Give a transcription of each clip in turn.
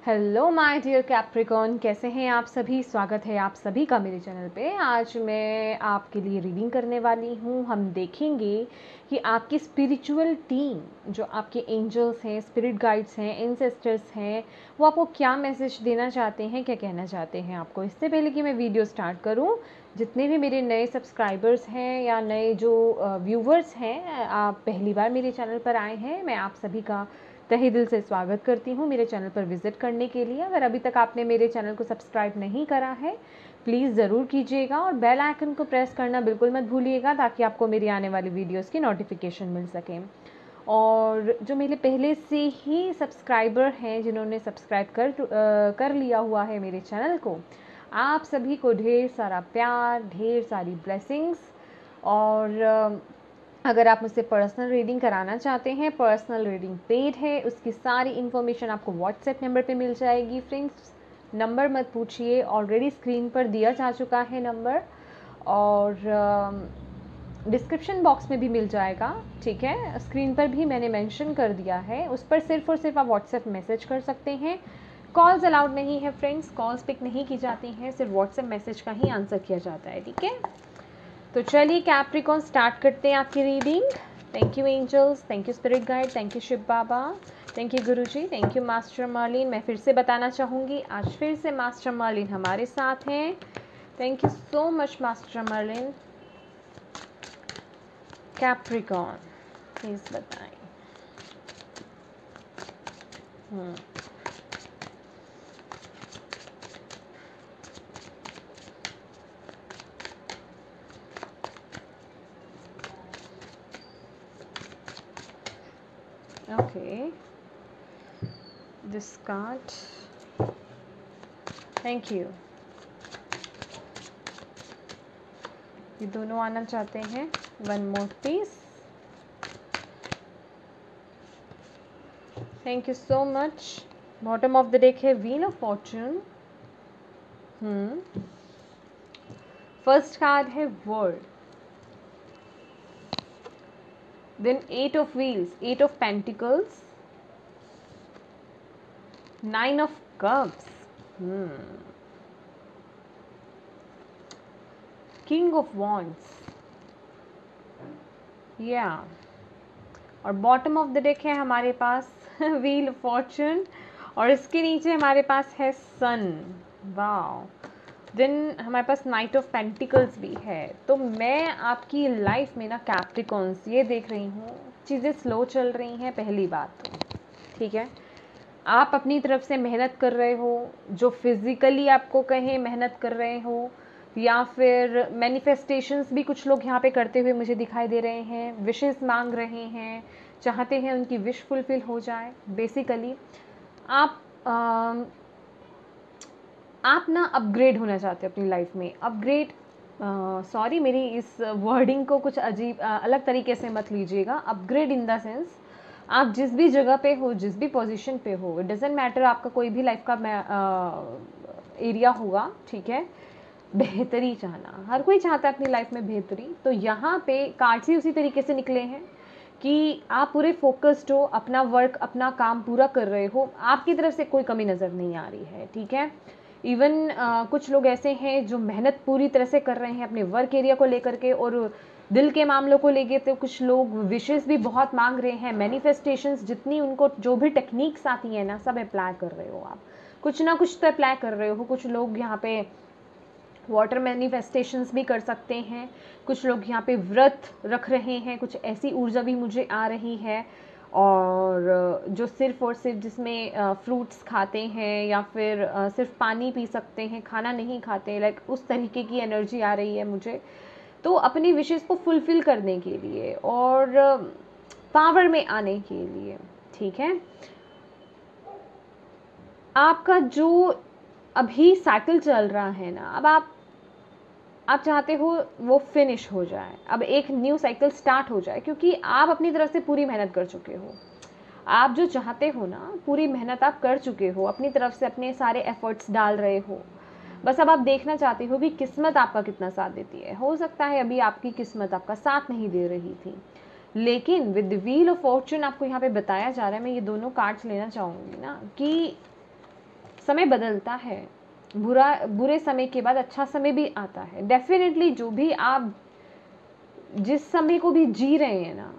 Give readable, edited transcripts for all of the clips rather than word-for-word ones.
Hello my dear Capricorn, कैसे हैं आप सभी। स्वागत है आप सभी का मेरे चैनल पे। आज मैं आपके लिए रीडिंग करने वाली हूँ। हम देखेंगे कि आपकी स्पिरिचुअल टीम, जो आपके एंजल्स हैं, स्पिरिट गाइड्स हैं, एंसेस्टर्स हैं, वो आपको क्या मैसेज देना चाहते हैं, क्या कहना चाहते हैं आपको। इससे पहले कि मैं वीडियो स्टार्ट करूँ, जितने भी मेरे नए सब्सक्राइबर्स हैं या नए जो व्यूवर्स हैं, आप पहली बार मेरे चैनल पर आए हैं, मैं आप सभी का तहे दिल से स्वागत करती हूँ मेरे चैनल पर विज़िट करने के लिए। अगर अभी तक आपने मेरे चैनल को सब्सक्राइब नहीं करा है, प्लीज़ ज़रूर कीजिएगा और बेल आइकन को प्रेस करना बिल्कुल मत भूलिएगा, ताकि आपको मेरी आने वाली वीडियोस की नोटिफिकेशन मिल सके। और जो मेरे पहले से ही सब्सक्राइबर हैं, जिन्होंने सब्सक्राइब कर लिया हुआ है मेरे चैनल को, आप सभी को ढेर सारा प्यार, ढेर सारी ब्लेसिंग्स। और अगर आप मुझसे पर्सनल रीडिंग कराना चाहते हैं, पर्सनल रीडिंग पेड है, उसकी सारी इन्फॉर्मेशन आपको व्हाट्सएप नंबर पे मिल जाएगी। फ्रेंड्स, नंबर मत पूछिए, ऑलरेडी स्क्रीन पर दिया जा चुका है नंबर, और डिस्क्रिप्शन बॉक्स में भी मिल जाएगा। ठीक है, स्क्रीन पर भी मैंने मेंशन कर दिया है, उस पर सिर्फ और सिर्फ आप व्हाट्सएप मैसेज कर सकते हैं। कॉल्स अलाउड नहीं है फ्रेंड्स, कॉल्स पिक नहीं की जाती हैं, सिर्फ व्हाट्सएप मैसेज का ही आंसर किया जाता है। ठीक है, तो चलिए कैप्रिकॉन स्टार्ट करते हैं आपकी reading. Thank you angels, thank you spirit guide, thank you Shiv Baba, thank you Guruji, thank you master Merlin. मैं फिर से बताना चाहूँगी, आज फिर से मास्टर मर्लिन हमारे साथ हैं। Thank you so much master Merlin. Capricorn please बताएं। Okay, this card, thank you। ये दोनों आना चाहते हैं, one more please. Thank you so much. Bottom of the deck है wheel of fortune. First card है world, then 8 of wheels, 8 of pentacles, 9 of cups, king of wands, और bottom of the deck है हमारे पास wheel of Fortune, और इसके नीचे हमारे पास है सन। वाओ। देन हमारे पास नाइट ऑफ पेंटिकल्स भी है। तो मैं आपकी लाइफ में ना कैप्रिकॉन्स ये देख रही हूँ, चीज़ें स्लो चल रही हैं पहली बात तो। ठीक है, आप अपनी तरफ से मेहनत कर रहे हो, जो फिज़िकली आपको कहें मेहनत कर रहे हो, या फिर मैनिफेस्टेशंस भी कुछ लोग यहाँ पे करते हुए मुझे दिखाई दे रहे हैं, विशेस मांग रहे हैं, चाहते हैं उनकी विश फुलफिल हो जाए। बेसिकली आप ना अपग्रेड होना चाहते हो अपनी लाइफ में। अपग्रेड, सॉरी मेरी इस वर्डिंग को कुछ अजीब अलग तरीके से मत लीजिएगा। अपग्रेड इन द सेंस, आप जिस भी जगह पे हो, जिस भी पोजीशन पे हो, इट डजेंट मैटर आपका कोई भी लाइफ का एरिया होगा। ठीक है, बेहतरी चाहना, हर कोई चाहता है अपनी लाइफ में बेहतरी। तो यहाँ पे कार्ड्स ही उसी तरीके से निकले हैं कि आप पूरे फोकस्ड हो, अपना वर्क, अपना काम पूरा कर रहे हो, आपकी तरफ से कोई कमी नज़र नहीं आ रही है। ठीक है, इवन कुछ लोग ऐसे हैं जो मेहनत पूरी तरह से कर रहे हैं अपने वर्क एरिया को लेकर के, और दिल के मामलों को लेके तो कुछ लोग विशेस भी बहुत मांग रहे हैं। मैनिफेस्टेशंस जितनी उनको जो भी टेक्निक्स आती हैं ना, सब अप्लाई कर रहे हो आप, कुछ ना कुछ तो अप्लाई कर रहे हो। कुछ लोग यहाँ पे वाटर मैनिफेस्टेशंस भी कर सकते हैं, कुछ लोग यहाँ पे व्रत रख रहे हैं, कुछ ऐसी ऊर्जा भी मुझे आ रही है। और जो सिर्फ और सिर्फ जिसमें फ्रूट्स खाते हैं, या फिर सिर्फ पानी पी सकते हैं, खाना नहीं खाते, लाइक उस तरीके की एनर्जी आ रही है मुझे। तो अपनी विशेस को फुलफिल करने के लिए और पावर में आने के लिए, ठीक है, आपका जो अभी साइकिल चल रहा है ना, अब आप चाहते हो वो फिनिश हो जाए, अब एक न्यू साइकिल स्टार्ट हो जाए, क्योंकि आप अपनी तरफ से पूरी मेहनत कर चुके हो। आप जो चाहते हो ना, पूरी मेहनत आप कर चुके हो, अपनी तरफ से अपने सारे एफर्ट्स डाल रहे हो। बस अब आप देखना चाहते हो कि किस्मत आपका कितना साथ देती है। हो सकता है अभी आपकी किस्मत आपका साथ नहीं दे रही थी, लेकिन विद व्हील ऑफ फॉर्चून आपको यहाँ पे बताया जा रहा है, मैं ये दोनों कार्ड्स लेना चाहूँगी ना, कि समय बदलता है, बुरे समय के बाद अच्छा समय भी आता है। डेफिनेटली जो भी आप जिस समय को भी जी रहे हैं ना,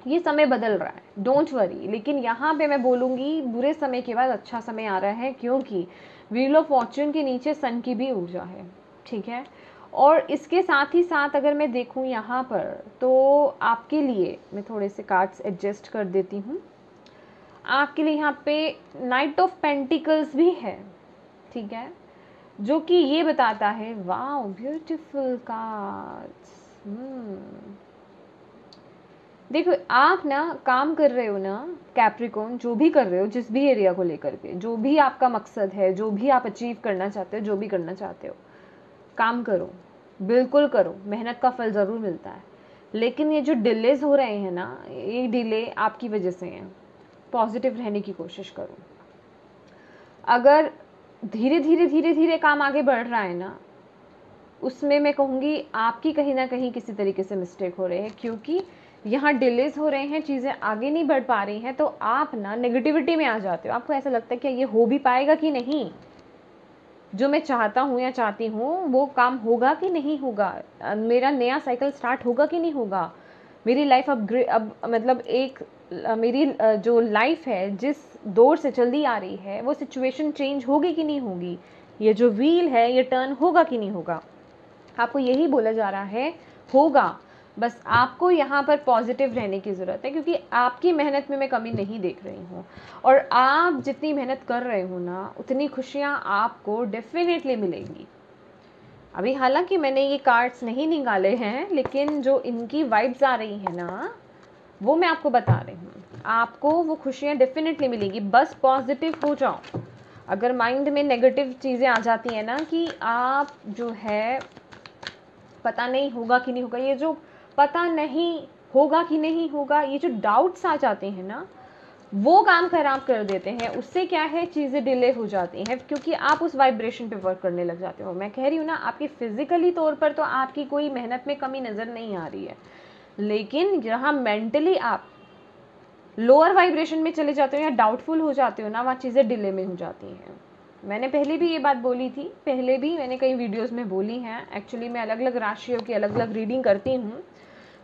ये समय बदल रहा है, डोंट वरी। लेकिन यहाँ पे मैं बोलूँगी बुरे समय के बाद अच्छा समय आ रहा है, क्योंकि व्हील ऑफ फॉर्च्यून के नीचे सन की भी ऊर्जा है, ठीक है। और इसके साथ ही साथ अगर मैं देखूँ यहाँ पर, तो आपके लिए मैं थोड़े से कार्ड्स एडजस्ट कर देती हूँ। आपके लिए यहाँ पे नाइट ऑफ पेंटिकल्स भी है, ठीक है, जो कि ये बताता है, वाओ ब्यूटीफुल कार्ड्स। देखो आप ना काम कर रहे हो ना कैप्रिकॉर्न, जो भी कर रहे हो, जिस भी एरिया को लेकर के, जो भी आपका मकसद है, जो भी आप अचीव करना चाहते हो, जो भी करना चाहते हो, काम करो, बिल्कुल करो, मेहनत का फल ज़रूर मिलता है। लेकिन ये जो डिलेज हो रहे हैं ना, ये डिले आपकी वजह से हैं। पॉजिटिव रहने की कोशिश करो। अगर धीरे धीरे काम आगे बढ़ रहा है ना, उसमें मैं कहूँगी आपकी कहीं ना कहीं किसी तरीके से मिस्टेक हो रही है, क्योंकि यहाँ डिलेज हो रहे हैं, चीज़ें आगे नहीं बढ़ पा रही हैं, तो आप ना नेगेटिविटी में आ जाते हो। आपको ऐसा लगता है कि ये हो भी पाएगा कि नहीं, जो मैं चाहता हूँ या चाहती हूँ वो काम होगा कि नहीं होगा, मेरा नया साइकिल स्टार्ट होगा कि नहीं होगा, मेरी लाइफ अब मतलब एक मेरी जो लाइफ है जिस दौर से चलती आ रही है, वो सिचुएशन चेंज होगी कि नहीं होगी, ये जो व्हील है ये टर्न होगा कि नहीं होगा। आपको यही बोला जा रहा है, होगा। बस आपको यहाँ पर पॉजिटिव रहने की ज़रूरत है, क्योंकि आपकी मेहनत में मैं कमी नहीं देख रही हूँ। और आप जितनी मेहनत कर रहे हो ना, उतनी खुशियाँ आपको डेफिनेटली मिलेंगी। अभी हालांकि मैंने ये कार्ड्स नहीं निकाले हैं, लेकिन जो इनकी वाइब्स आ रही है ना, वो मैं आपको बता रही हूँ। आपको वो खुशियाँ डेफिनेटली मिलेंगी, बस पॉजिटिव हो जाओ। अगर माइंड में नेगेटिव चीज़ें आ जाती हैं ना, कि आप जो है पता नहीं होगा कि नहीं होगा, ये जो पता नहीं होगा कि नहीं होगा, ये जो डाउट्स आ जाते हैं ना, वो काम खराब कर देते हैं। उससे क्या है, चीज़ें डिले हो जाती हैं, क्योंकि आप उस वाइब्रेशन पे वर्क करने लग जाते हो। मैं कह रही हूँ ना, आपकी फिजिकली तौर पर तो आपकी कोई मेहनत में कमी नज़र नहीं आ रही है, लेकिन जहाँ मेंटली आप लोअर वाइब्रेशन में चले जाते हो या डाउटफुल हो जाते हो ना, वहाँ चीज़ें डिले में हो जाती हैं। मैंने पहले भी ये बात बोली थी, पहले भी मैंने कई वीडियोस में बोली हैं। एक्चुअली मैं अलग अलग राशियों की अलग अलग रीडिंग करती हूँ,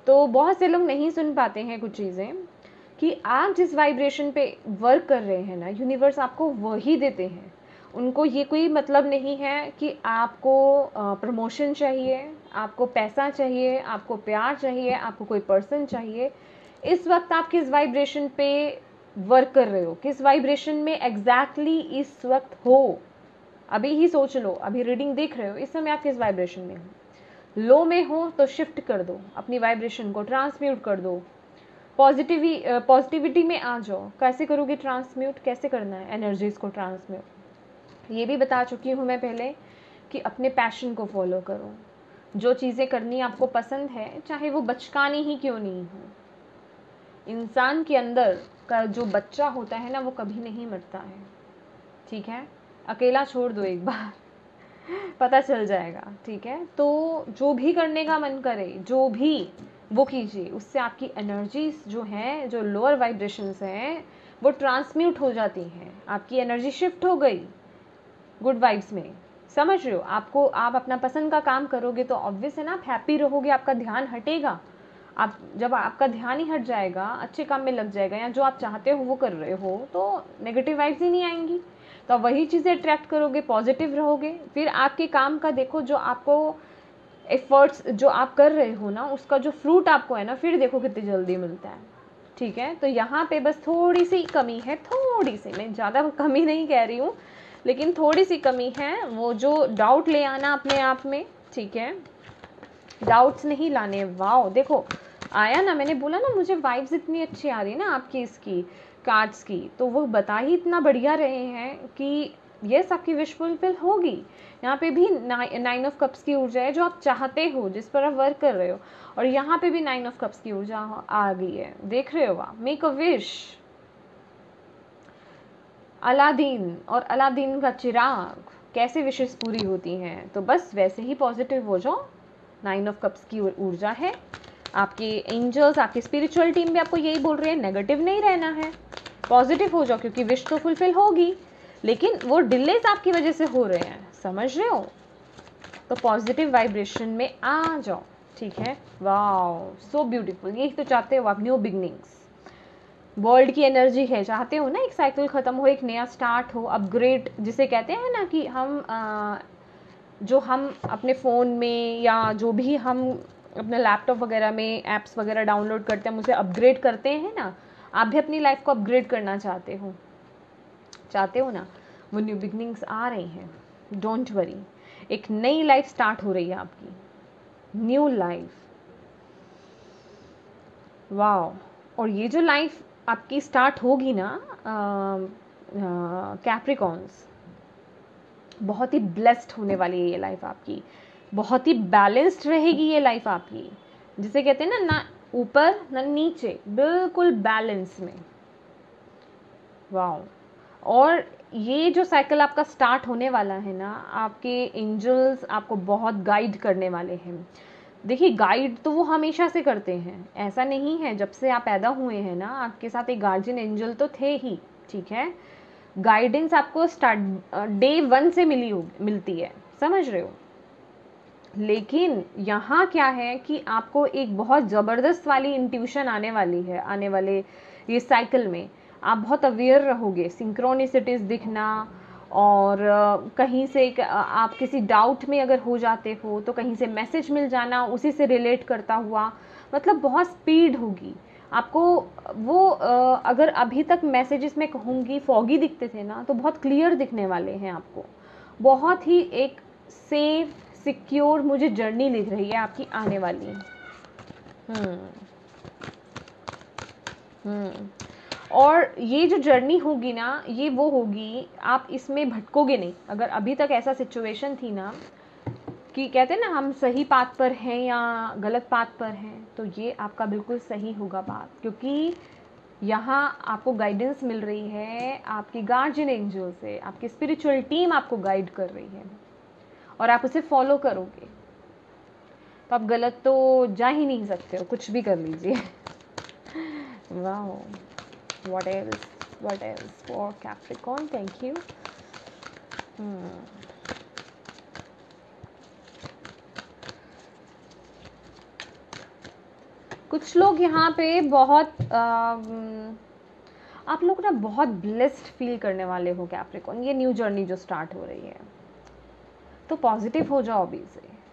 तो बहुत से लोग नहीं सुन पाते हैं कुछ चीज़ें, कि आप जिस वाइब्रेशन पे वर्क कर रहे हैं ना, यूनिवर्स आपको वही देते हैं। उनको ये कोई मतलब नहीं है कि आपको प्रमोशन चाहिए, आपको पैसा चाहिए, आपको प्यार चाहिए, आपको कोई पर्सन चाहिए। इस वक्त आप किस वाइब्रेशन पे वर्क कर रहे हो, किस वाइब्रेशन में एग्जैक्टली इस वक्त हो, अभी ही सोच लो। अभी रीडिंग देख रहे हो, इस समय आप किस वाइब्रेशन में हो। लो में हो तो शिफ्ट कर दो, अपनी वाइब्रेशन को ट्रांसम्यूट कर दो, पॉजिटिविटी में आ जाओ। कैसे करोगे ट्रांसम्यूट, कैसे करना है एनर्जीज को ट्रांसम्यूट, ये भी बता चुकी हूँ मैं पहले, कि अपने पैशन को फॉलो करो। जो चीज़ें करनी आपको पसंद है, चाहे वो बचकानी ही क्यों नहीं हो। इंसान के अंदर का जो बच्चा होता है ना, वो कभी नहीं मरता है, ठीक है। अकेला छोड़ दो एक बार पता चल जाएगा, ठीक है। तो जो भी करने का मन करे, जो भी वो कीजिए, उससे आपकी एनर्जीज जो हैं, जो लोअर वाइब्रेशंस हैं, वो ट्रांसम्यूट हो जाती हैं। आपकी एनर्जी शिफ्ट हो गई गुड वाइब्स में, समझ रहे हो। आप अपना पसंद का काम करोगे तो ऑब्वियस है ना, आप हैप्पी रहोगे, आपका ध्यान हटेगा। आप जब आपका ध्यान ही हट जाएगा, अच्छे काम में लग जाएगा, या जो आप चाहते हो वो कर रहे हो, तो नेगेटिव वाइब्स ही नहीं आएंगी। तो आप वही चीज़ें अट्रैक्ट करोगे, पॉजिटिव रहोगे। फिर आपके काम का देखो, जो आपको एफर्ट्स जो आप कर रहे हो ना, उसका जो फ्रूट आपको है ना, फिर देखो कितनी जल्दी मिलता है, ठीक है। तो यहाँ पे बस थोड़ी सी कमी है, थोड़ी सी, मैं ज़्यादा कमी नहीं कह रही हूँ, लेकिन थोड़ी सी कमी है। वो जो डाउट ले आना अपने आप में, ठीक है, डाउट्स नहीं लाने। वाओ देखो आया ना, मैंने बोला ना, मुझे वाइब्स इतनी अच्छी आ रही है ना आपकी इसकी कार्ड्स की, तो वो बता ही इतना बढ़िया रहे हैं कि यस, आपकी विश फुलफिल होगी। यहाँ पे भी 9 ऑफ कप्स की ऊर्जा है, जो आप चाहते हो, जिस पर आप वर्क कर रहे हो। और यहाँ पे भी 9 ऑफ कप्स की ऊर्जा आ गई है, देख रहे हो आप। मेक अ विश, अलादीन और अलादीन का चिराग, कैसे विशेष पूरी होती हैं। तो बस वैसे ही पॉजिटिव हो जाओ। 9 ऑफ कप्स की ऊर्जा है, आपके एंजल्स, आपकी स्पिरिचुअल टीम भी आपको यही बोल रही है, नेगेटिव नहीं रहना है, पॉजिटिव हो जाओ, क्योंकि विश तो फुलफिल होगी। लेकिन वो डिलेस आपकी वजह से हो रहे हैं, समझ रहे हो? तो पॉजिटिव वाइब्रेशन में आ जाओ, ठीक है? Wow, so beautiful. यही तो चाहते हो आप, न्यू बिगनिंग्स। वर्ल्ड की एनर्जी है, चाहते हो ना एक साइकिल ख़त्म हो, एक नया स्टार्ट हो, अपग्रेड जिसे कहते हैं ना कि जो हम अपने फ़ोन में या जो भी हम अपने लैपटॉप वगैरह में ऐप्स वगैरह डाउनलोड करते हैं, हम उसे अपग्रेड करते हैं ना। आप भी अपनी लाइफ को अपग्रेड करना चाहते हो ना? वो न्यू बिगनिंग्स आ रही हैं, डोंट वरी। एक नई लाइफ स्टार्ट हो रही है आपकी, न्यू लाइफ। वाओ। और ये जो लाइफ आपकी स्टार्ट होगी ना कैप्रिकॉन्स, बहुत ही ब्लेस्ड होने वाली है ये लाइफ आपकी, बहुत ही बैलेंस्ड रहेगी ये लाइफ आपकी, जिसे कहते हैं ना ऊपर ना नीचे, बिल्कुल बैलेंस में। वाओ। और ये जो साइकिल आपका स्टार्ट होने वाला है ना, आपके एंजल्स आपको बहुत गाइड करने वाले हैं। देखिए, गाइड तो वो हमेशा से करते हैं, ऐसा नहीं है। जब से आप पैदा हुए हैं ना, आपके साथ एक गार्जियन एंजल तो थे ही, ठीक है? गाइडेंस आपको डे 1 से मिलती है, समझ रहे हो? लेकिन यहाँ क्या है कि आपको एक बहुत ज़बरदस्त वाली इंट्यूशन आने वाली है, आने वाले ये साइकिल में। आप बहुत अवेयर रहोगे, सिंक्रोनिसिटीज़ दिखना, और कहीं से आप किसी डाउट में अगर हो जाते हो तो कहीं से मैसेज मिल जाना, उसी से रिलेट करता हुआ, मतलब बहुत स्पीड होगी आपको। वो अगर अभी तक मैसेजेस में कहूँगी फॉगी दिखते थे ना, तो बहुत क्लियर दिखने वाले हैं आपको। बहुत ही एक सेफ सिक्योर मुझे जर्नी लिख रही है आपकी आने वाली। और ये जो जर्नी होगी ना, ये वो होगी, आप इसमें भटकोगे नहीं। अगर अभी तक ऐसा सिचुएशन थी ना कि कहते हैं ना हम सही पाथ पर हैं या गलत पाथ पर हैं, तो ये आपका बिल्कुल सही होगा बात, क्योंकि यहाँ आपको गाइडेंस मिल रही है आपकी गार्जियन एंजल से, आपकी स्पिरिचुअल टीम आपको गाइड कर रही है और आप उसे फॉलो करोगे तो आप गलत तो जा ही नहीं सकते हो, कुछ भी कर लीजिए। वाह, what else for Capricorn? Thank you. कुछ लोग यहाँ पे बहुत आप लोग ना बहुत ब्लेस्ड फील करने वाले हो कैप्रिकॉर्न, ये न्यू जर्नी जो स्टार्ट हो रही है। तो पॉजिटिव हो जाओ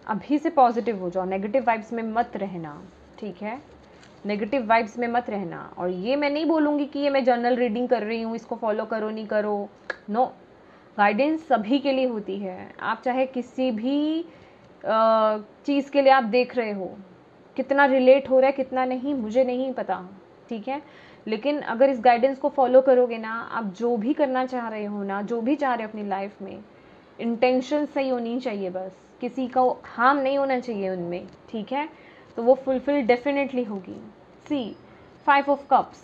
अभी से पॉजिटिव हो जाओ, नेगेटिव वाइब्स में मत रहना, ठीक है? नेगेटिव वाइब्स में मत रहना। और ये मैं नहीं बोलूँगी कि ये मैं जर्नल रीडिंग कर रही हूँ, इसको फॉलो करो नहीं करो, नो। गाइडेंस सभी के लिए होती है। आप चाहे किसी भी चीज़ के लिए आप देख रहे हो, कितना रिलेट हो रहा है कितना नहीं मुझे नहीं पता, ठीक है? लेकिन अगर इस गाइडेंस को फॉलो करोगे ना, आप जो भी करना चाह रहे हो ना, जो भी चाह रहे हो अपनी लाइफ में, इंटेंशन सही होनी चाहिए, बस किसी को हार्म नहीं होना चाहिए उनमें, ठीक है? तो वो फुलफिल डेफिनेटली होगी। सी 5 ऑफ कप्स,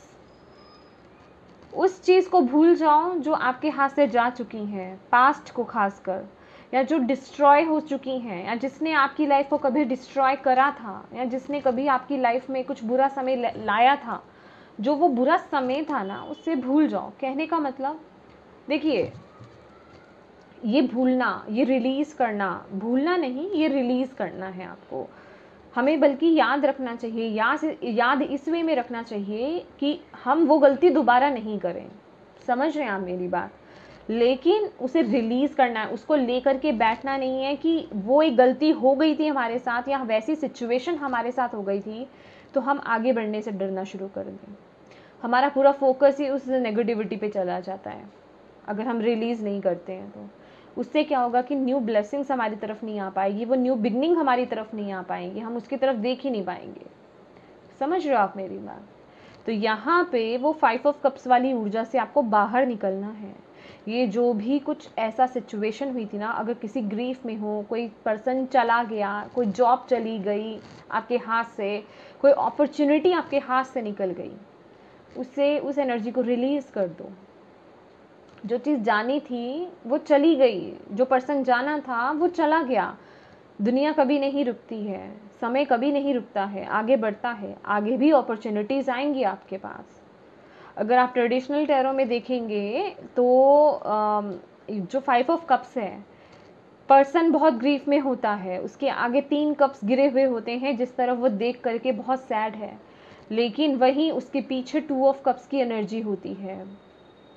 उस चीज़ को भूल जाओ जो आपके हाथ से जा चुकी हैं, पास्ट को खासकर, या जो डिस्ट्रॉय हो चुकी हैं, या जिसने आपकी लाइफ को कभी डिस्ट्रॉय करा था, या जिसने कभी आपकी लाइफ में कुछ बुरा समय लाया था, जो वो बुरा समय था ना, उससे भूल जाओ। कहने का मतलब, देखिए, ये भूलना, ये रिलीज़ करना, भूलना नहीं, ये रिलीज़ करना है आपको हमें, बल्कि याद रखना चाहिए, याद इस वे में रखना चाहिए कि हम वो गलती दोबारा नहीं करें। समझ रहे हैं आप मेरी बात? लेकिन उसे रिलीज़ करना है, उसको लेकर के बैठना नहीं है कि वो एक गलती हो गई थी हमारे साथ या वैसी सिचुएशन हमारे साथ हो गई थी तो हम आगे बढ़ने से डरना शुरू कर दें। हमारा पूरा फोकस ही उस नेगेटिविटी पे चला जाता है अगर हम रिलीज़ नहीं करते हैं। तो उससे क्या होगा कि न्यू ब्लेसिंग्स हमारी तरफ नहीं आ पाएगी, वो न्यू बिगनिंग हमारी तरफ नहीं आ पाएंगी, हम उसकी तरफ देख ही नहीं पाएंगे। समझ रहे हो आप मेरी बात? तो यहाँ पे वो 5 ऑफ कप्स वाली ऊर्जा से आपको बाहर निकलना है। ये जो भी कुछ ऐसा सिचुएशन हुई थी ना, अगर किसी ग्रीफ में हो, कोई पर्सन चला गया, कोई जॉब चली गई आपके हाथ से, कोई अपॉर्चुनिटी आपके हाथ से निकल गई, उससे उस एनर्जी को रिलीज़ कर दो। जो चीज़ जानी थी वो चली गई, जो पर्सन जाना था वो चला गया। दुनिया कभी नहीं रुकती है, समय कभी नहीं रुकता है, आगे बढ़ता है, आगे भी अपॉर्चुनिटीज़ आएंगी आपके पास। अगर आप ट्रेडिशनल टैरो में देखेंगे तो जो 5 ऑफ कप्स है, पर्सन बहुत ग्रीफ में होता है, उसके आगे 3 कप्स गिरे हुए होते हैं जिस तरफ वो देख करके बहुत सैड है, लेकिन वहीं उसके पीछे 2 ऑफ कप्स की एनर्जी होती है।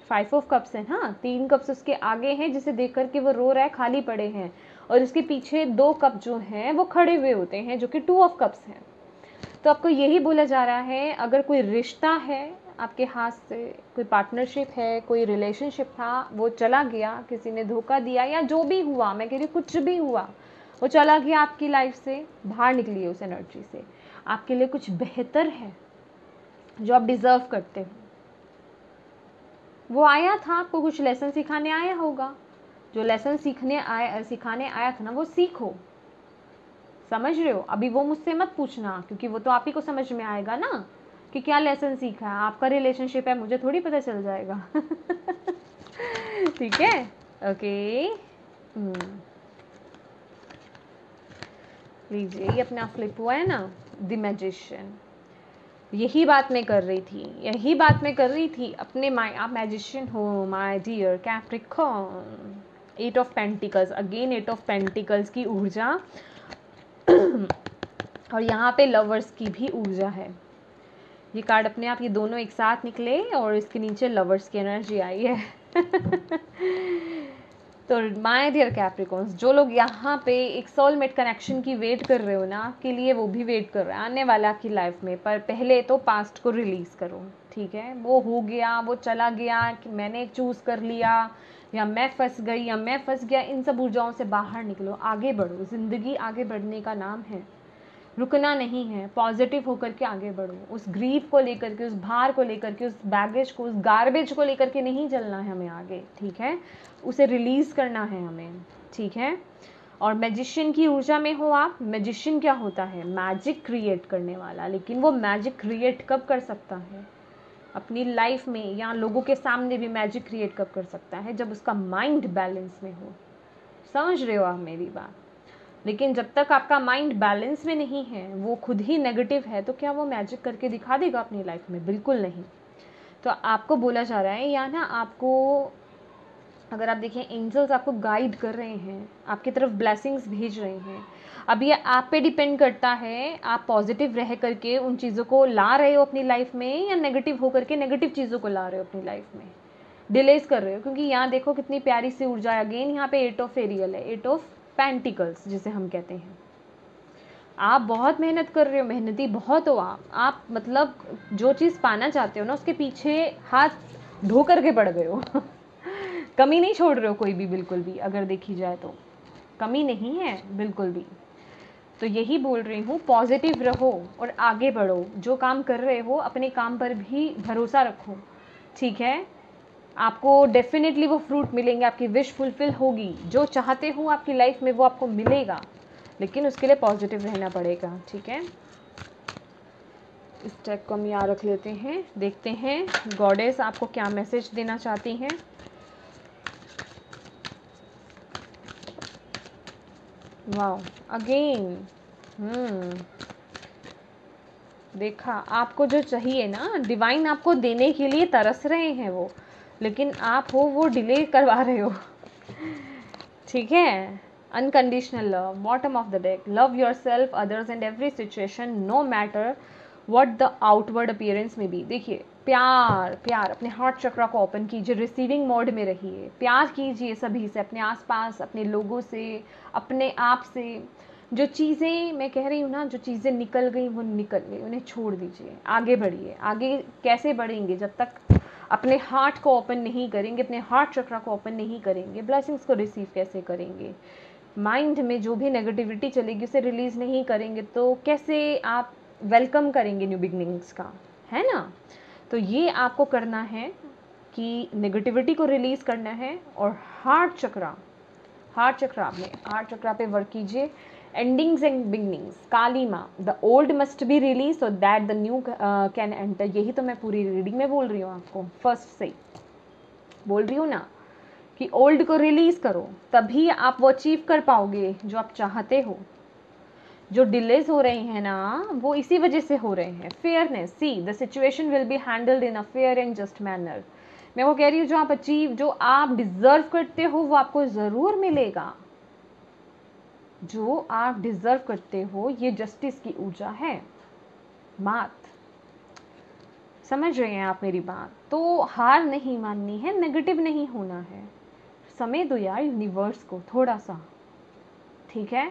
5 ऑफ कप्स है, हाँ, 3 कप्स उसके आगे हैं जिसे देख करके वो रो रहा है, खाली पड़े हैं, और उसके पीछे 2 कप जो हैं वो खड़े हुए होते हैं जो कि 2 ऑफ कप्स हैं। तो आपको यही बोला जा रहा है, अगर कोई रिश्ता है आपके हाथ से, कोई पार्टनरशिप है, कोई रिलेशनशिप था, वो चला गया, किसी ने धोखा दिया या जो भी हुआ, मैं कह रही हूँ कुछ भी हुआ, वो चला गया आपकी लाइफ से, बाहर निकलिए उस एनर्जी से। आपके लिए कुछ बेहतर है जो आप डिज़र्व करते हो। वो आया था, आपको कुछ लेसन सिखाने आया होगा, जो लेसन सिखाने आया था ना, वो सीखो। समझ रहे हो? अभी वो मुझसे मत पूछना, क्योंकि वो तो आप ही को समझ में आएगा ना कि क्या लेसन सीखा है। आपका रिलेशनशिप है, मुझे थोड़ी पता चल जाएगा। ठीक है, ओके। लीजिए, ये अपना फ्लिप हुआ है ना, द मैजिशियन। यही बात मैं कर रही थी, अपने आप मैजिशियन हो my dear Capricorn. 8 of pentacles, again 8 of pentacles की ऊर्जा, और यहाँ पे लवर्स की भी ऊर्जा है। ये कार्ड अपने आप, ये दोनों एक साथ निकले और इसके नीचे लवर्स की एनर्जी आई है। तो माय डियर कैप्रिकॉर्न्स, जो लोग यहाँ पे एक सोलमेट कनेक्शन की वेट कर रहे हो ना, आपके लिए वो भी वेट कर रहा है आने वाला आपकी लाइफ में। पर पहले तो पास्ट को रिलीज़ करो, ठीक है? वो हो गया, वो चला गया, कि मैंने चूज़ कर लिया, या मैं फंस गई, या मैं फंस गया, इन सब ऊर्जाओं से बाहर निकलो, आगे बढ़ो। ज़िंदगी आगे बढ़ने का नाम है, रुकना नहीं है। पॉजिटिव होकर के आगे बढ़ो, उस ग्रीफ को लेकर के, उस भार को लेकर के, उस बैगेज को, उस गार्बेज को लेकर के नहीं चलना है हमें आगे, ठीक है? उसे रिलीज़ करना है हमें, ठीक है? और मैजिशियन की ऊर्जा में हो आप। मैजिशियन क्या होता है? मैजिक क्रिएट करने वाला। लेकिन वो मैजिक क्रिएट कब कर सकता है? अपनी लाइफ में या लोगों के सामने भी मैजिक क्रिएट कब कर सकता है? जब उसका माइंड बैलेंस में हो। समझ रहे हो आप मेरी बात? लेकिन जब तक आपका माइंड बैलेंस में नहीं है, वो खुद ही नेगेटिव है, तो क्या वो मैजिक करके दिखा देगा अपनी लाइफ में? बिल्कुल नहीं। तो आपको बोला जा रहा है, या ना आपको, अगर आप देखें, एंजल्स आपको गाइड कर रहे हैं, आपकी तरफ ब्लेसिंग्स भेज रहे हैं। अब ये आप पे डिपेंड करता है, आप पॉजिटिव रह करके उन चीज़ों को ला रहे हो अपनी लाइफ में, या नेगेटिव होकर के नेगेटिव चीज़ों को ला रहे हो अपनी लाइफ में, डिलेज कर रहे हो। क्योंकि यहाँ देखो कितनी प्यारी सी ऊर्जा है। अगेन यहाँ पे 8 ऑफ एरियल है, 8 ऑफ पेंटिकल्स जिसे हम कहते हैं। आप बहुत मेहनत कर रहे हो, मेहनती बहुत हो आप मतलब जो चीज़ पाना चाहते हो ना, उसके पीछे हाथ धो करके पड़ गए हो। कमी नहीं छोड़ रहे हो कोई भी, बिल्कुल भी, अगर देखी जाए तो कमी नहीं है बिल्कुल भी। तो यही बोल रही हूँ, पॉजिटिव रहो और आगे बढ़ो। जो काम कर रहे हो अपने काम पर भी भरोसा रखो, ठीक है? आपको डेफिनेटली वो फ्रूट मिलेंगे, आपकी विश फुलफिल होगी। जो चाहते हो आपकी लाइफ में वो आपको मिलेगा, लेकिन उसके लिए पॉजिटिव रहना पड़ेगा, ठीक है? इस टैग को हम यहाँ रख लेते हैं। देखते हैं गॉडेस आपको क्या मैसेज देना चाहती हैं। वाओ, अगेन देखा, आपको जो चाहिए ना, डिवाइन आपको देने के लिए तरस रहे हैं वो, लेकिन आप हो वो डिले करवा रहे हो। ठीक है? Unconditional love, bottom of the deck. Love yourself, others and every situation, no matter what the outward appearance may be. देखिए, प्यार प्यार, अपने हार्ट चक्रा को ओपन कीजिए, रिसीविंग मोड में रहिए, प्यार कीजिए सभी से, अपने आसपास, अपने लोगों से, अपने आप से। जो चीज़ें मैं कह रही हूँ ना, जो चीज़ें निकल गई वो निकल गई, उन्हें छोड़ दीजिए, आगे बढ़िए। आगे कैसे बढ़ेंगे? जब तक अपने हार्ट को ओपन नहीं करेंगे, अपने हार्ट चक्रा को ओपन नहीं करेंगे, ब्लेसिंग्स को रिसीव कैसे करेंगे? माइंड में जो भी नेगेटिविटी चलेगी उसे रिलीज़ नहीं करेंगे तो कैसे आप वेलकम करेंगे न्यू बिगनिंग्स का, है ना? तो ये आपको करना है कि नेगेटिविटी को रिलीज़ करना है, और हार्ट चक्रा आपने हार्ट चक्रा पे वर्क कीजिए। एंडिंग्स एंड बिगनिंग्स, काली माँ, the old must be release so that the new can enter. यही तो मैं पूरी रीडिंग में बोल रही हूँ आपको, फर्स्ट से बोल रही हूँ ना कि ओल्ड को रिलीज़ करो, तभी आप वो अचीव कर पाओगे जो आप चाहते हो। जो डिलेज हो रहे हैं ना, वो इसी वजह से हो रहे हैं। Fairness, see the situation will be handled in a fair and just manner. मैं वो कह रही हूँ, जो आप डिजर्व करते हो वो आपको ज़रूर मिलेगा। जो आप डिजर्व करते हो, ये जस्टिस की ऊर्जा है। बात समझ रहे हैं आप मेरी बात? तो हार नहीं माननी है, नेगेटिव नहीं होना है। समय दो यार यूनिवर्स को थोड़ा सा, ठीक है?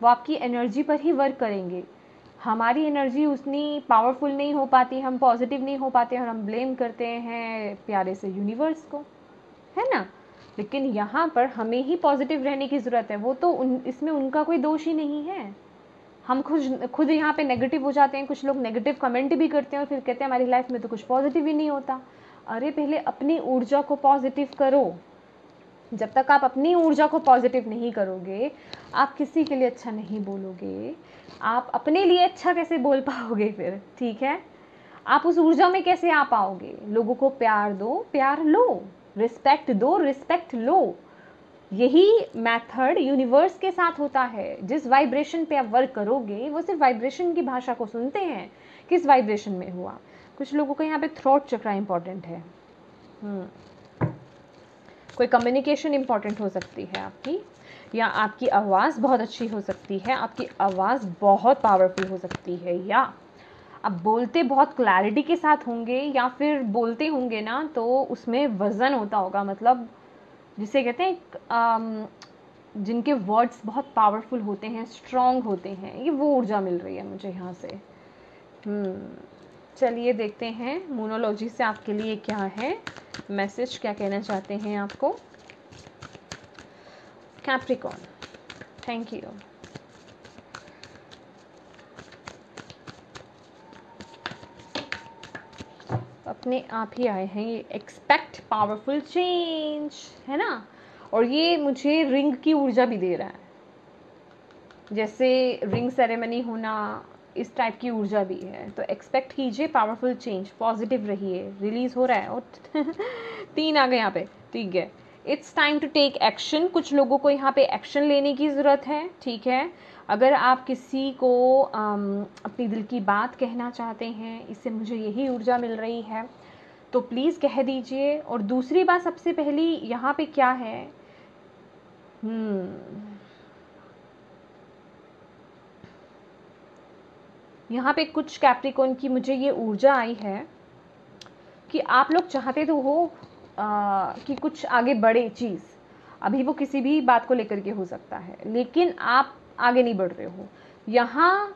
वो आपकी एनर्जी पर ही वर्क करेंगे। हमारी एनर्जी उतनी पावरफुल नहीं हो पाती, हम पॉजिटिव नहीं हो पाते और हम ब्लेम करते हैं प्यारे से यूनिवर्स को, है ना? लेकिन यहाँ पर हमें ही पॉजिटिव रहने की ज़रूरत है। वो तो इसमें उनका कोई दोष ही नहीं है। हम खुद यहाँ पे नेगेटिव हो जाते हैं। कुछ लोग नेगेटिव कमेंट भी करते हैं और फिर कहते हैं हमारी लाइफ में तो कुछ पॉजिटिव ही नहीं होता। अरे पहले अपनी ऊर्जा को पॉजिटिव करो। जब तक आप अपनी ऊर्जा को पॉजिटिव नहीं करोगे, आप किसी के लिए अच्छा नहीं बोलोगे। आप अपने लिए अच्छा कैसे बोल पाओगे फिर? ठीक है, आप उस ऊर्जा में कैसे आ पाओगे? लोगों को प्यार दो, प्यार लो, रिस्पेक्ट दो, रिस्पेक्ट लो। यही मेथड यूनिवर्स के साथ होता है। जिस वाइब्रेशन पे आप वर्क करोगे, वो सिर्फ वाइब्रेशन की भाषा को सुनते हैं। किस वाइब्रेशन में हुआ? कुछ लोगों को यहाँ पे थ्रोट चक्रा इंपॉर्टेंट है। कोई कम्युनिकेशन इंपॉर्टेंट हो सकती है आपकी, या आपकी आवाज़ बहुत अच्छी हो सकती है, आपकी आवाज़ बहुत पावरफुल हो सकती है, या आप बोलते बहुत क्लैरिटी के साथ होंगे, या फिर बोलते होंगे ना तो उसमें वज़न होता होगा। मतलब जिसे कहते हैं जिनके वर्ड्स बहुत पावरफुल होते हैं, स्ट्रॉन्ग होते हैं, ये वो ऊर्जा मिल रही है मुझे यहाँ से। चलिए देखते हैं मोनोलॉजी से आपके लिए क्या है मैसेज, क्या कहना चाहते हैं आपको। Capricorn, thank you. अपने आप ही आए हैं ये। एक्सपेक्ट पावरफुल चेंज, है ना? और ये मुझे रिंग की ऊर्जा भी दे रहा है, जैसे रिंग सेरेमनी होना, इस टाइप की ऊर्जा भी है। तो एक्सपेक्ट कीजिए पावरफुल चेंज, पॉजिटिव रहिए। रिलीज हो रहा है और 3 आ गए यहाँ पे, ठीक है। It's time to take action. कुछ लोगों को यहाँ पे एक्शन लेने की ज़रूरत है, ठीक है। अगर आप किसी को अपनी दिल की बात कहना चाहते हैं, इससे मुझे यही ऊर्जा मिल रही है, तो प्लीज़ कह दीजिए। और दूसरी बात, सबसे पहली यहाँ पे क्या है, यहाँ पे कुछ कैप्रिकॉर्न की मुझे ये ऊर्जा आई है कि आप लोग चाहते तो हो कि कुछ आगे बढ़े चीज़। अभी वो किसी भी बात को लेकर के हो सकता है, लेकिन आप आगे नहीं बढ़ रहे हो। यहाँ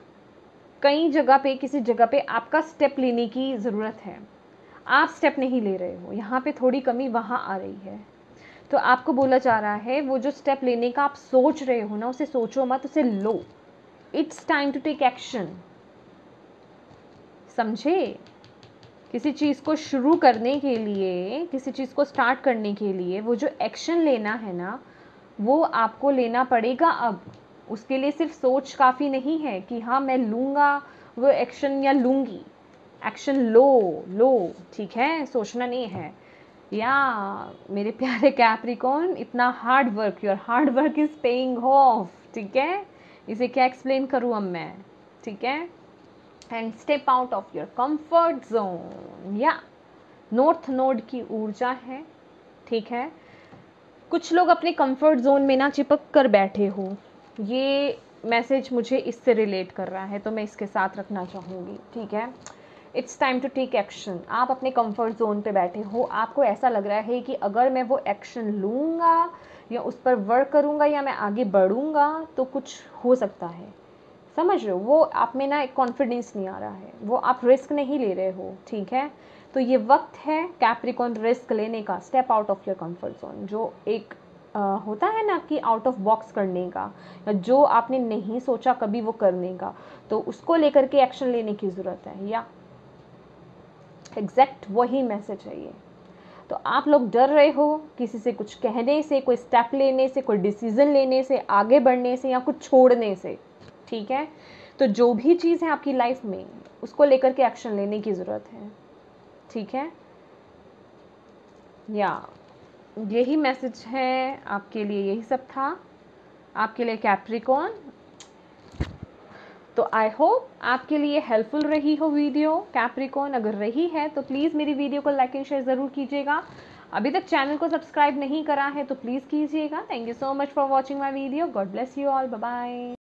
कई जगह पे, किसी जगह पे आपका स्टेप लेने की ज़रूरत है, आप स्टेप नहीं ले रहे हो। यहाँ पे थोड़ी कमी वहाँ आ रही है। तो आपको बोला जा रहा है, वो जो स्टेप लेने का आप सोच रहे हो ना, उसे सोचो मत, उसे लो। It's time to take action. समझे? किसी चीज़ को शुरू करने के लिए, किसी चीज़ को स्टार्ट करने के लिए वो जो एक्शन लेना है ना, वो आपको लेना पड़ेगा अब। उसके लिए सिर्फ सोच काफ़ी नहीं है कि हाँ मैं लूँगा वो एक्शन या लूँगी। एक्शन लो, ठीक है? सोचना नहीं है। या मेरे प्यारे कैप्रिकॉर्न, इतना hard work, your hard work is paying off, ठीक है? इसे क्या एक्सप्लेन करूँ अब मैं, ठीक है? And step out of your comfort zone. या नॉर्थ नोड की ऊर्जा है, ठीक है। कुछ लोग अपने कंफर्ट जोन में ना चिपक कर बैठे हो, ये मैसेज मुझे इससे रिलेट कर रहा है, तो मैं इसके साथ रखना चाहूँगी, ठीक है। It's time to take action. आप अपने कंफर्ट जोन पे बैठे हो, आपको ऐसा लग रहा है कि अगर मैं वो एक्शन लूँगा या उस पर वर्क करूँगा या मैं आगे बढ़ूँगा तो कुछ हो सकता है। समझ रहे हो? वो आप में ना एक कॉन्फिडेंस नहीं आ रहा है, वो आप रिस्क नहीं ले रहे हो, ठीक है। तो ये वक्त है कैप्रिकॉर्न रिस्क लेने का, step out of your comfort zone. जो एक होता है ना कि आउट ऑफ बॉक्स करने का, या जो आपने नहीं सोचा कभी वो करने का, तो उसको लेकर के एक्शन लेने की ज़रूरत है। या एग्जैक्ट वही मैसेज है ये। तो आप लोग डर रहे हो किसी से कुछ कहने से, कोई स्टेप लेने से, कोई डिसीज़न लेने से, आगे बढ़ने से, या कुछ छोड़ने से, ठीक है। तो जो भी चीज़ है आपकी लाइफ में, उसको लेकर के एक्शन लेने की ज़रूरत है, ठीक है। या यही मैसेज है आपके लिए, यही सब था आपके लिए कैप्रिकॉर्न। तो आई होप आपके लिए हेल्पफुल रही हो वीडियो कैप्रिकॉर्न। अगर रही है तो प्लीज़ मेरी वीडियो को लाइक एंड शेयर ज़रूर कीजिएगा। अभी तक चैनल को सब्सक्राइब नहीं करा है तो प्लीज़ कीजिएगा। Thank you so much for watching my video. God bless you all. Bye bye.